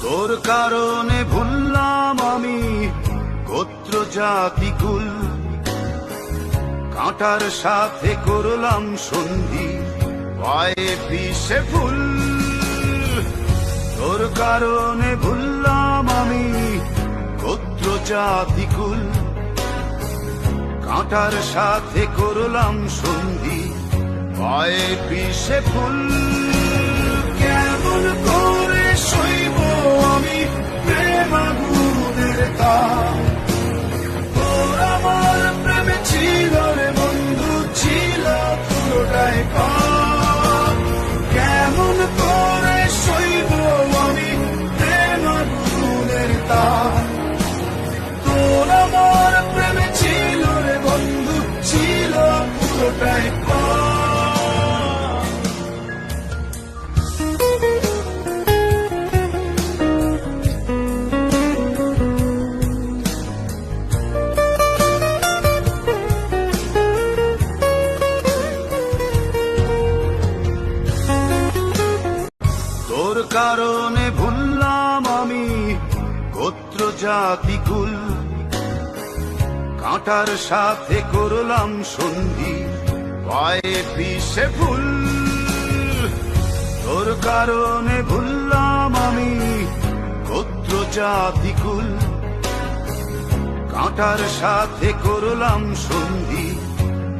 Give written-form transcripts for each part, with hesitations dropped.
তোর কারণে ভুললাম আমি গোত্র জাতি কুল, কাঁটার সাথে করলাম সন্ধি, পায়ে পিছে ফুল। তোর কারণে ভুললাম আমি গোত্র জাতি কুল, কাঁটার সাথে করলাম সন্ধি, পায়ে পিছে ফুল। কেমন করে সইব আমি প্রেম আগুনের তাপ, তোর আমার প্রেমে ছিল রে বন্ধু, ছিল পুরোটাই পাপ। কেমন করে সইব আমি প্রেম আগুনের তাপ, তোর আমার প্রেমে ছিল রে বন্ধু, ছিল পুরোটাই পাপ। তোর কারণে ভুললাম আমি গোত্র জাতি কুল, কাঁটার সাথে করলাম সন্ধি, পায়ে পিছে ফুল। তোর কারণে ভুললাম আমি গোত্র জাতি কুল, কাঁটার সাথে করলাম সন্ধি,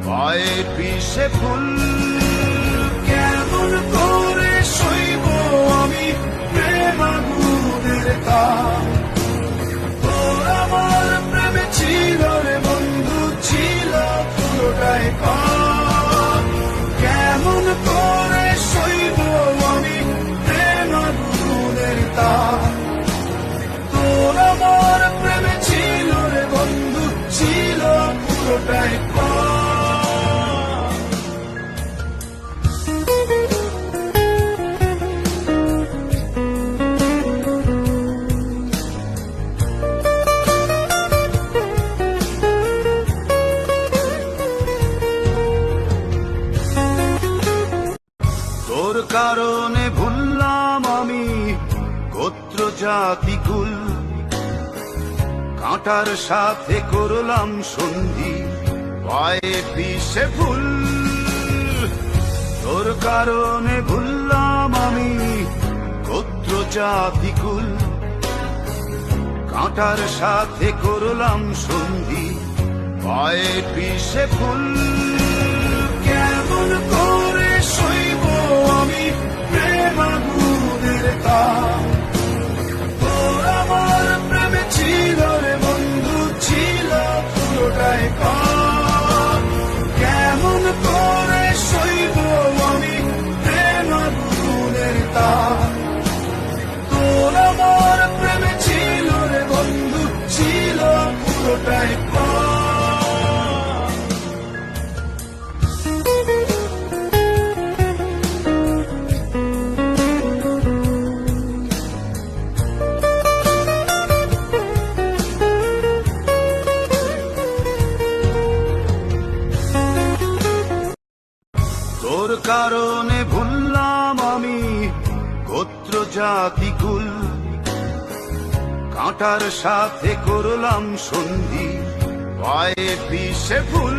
পায়ে পিছে ফুল। কেমন করে সইব আমি প্রেম আগুনের তাপ, তোর আমার প্রেমে ছিল রে বন্ধু, ছিল পুরোটাই পাপ। কেমন করে সইব আমি প্রেম আগুনের তাপ, তোর আমার প্রেমে ছিল রে বন্ধু, ছিল পুরোটাই পাপ। তোর কারণে ভুললাম আমি গোত্র জাতি কুল, কাঁটার সাথে করলাম সন্ধি, পায়ে পিছে ফুল। তোর কারণে ভুললাম আমি গোত্র জাতি কুল, কাঁটার সাথে করলাম সন্ধি, পায়ে পিছে ফুল। কেমন করে সইব আমি প্রেম আগুনের তাপ, তোর আমার প্রেমে ছিল রে বন্ধু, ছিল পুরোটাই পাপ। কেমন করে সইব আমি প্রেম আগুনের তাপ, তোর আমার প্রেমে ছিল রে বন্ধু, ছিল পুরোটাই পাপ। তোর কারণে ভুললাম আমি গোত্র জাতি কুল, কাঁটার সাথে করলাম সন্ধি, পায়ে পিছে ফুল।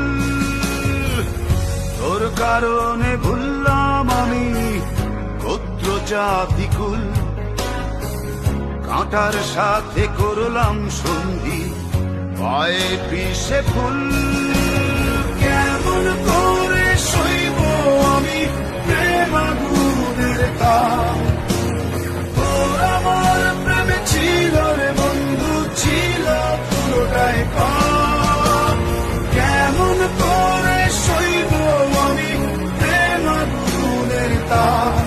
তোর কারণে ভুললাম আমি গোত্র জাতি কুল, কাঁটার সাথে করলাম সন্ধি, পায়ে পিছে ফুল। কেমন করে সইব আমি প্রেম আগুনের তাপ, তোর আমার প্রেমে ছিল রে বন্ধু, ছিল পুরোটাই পাপ। কেমন করে সইব আমি প্রেম আগুনের তাপ,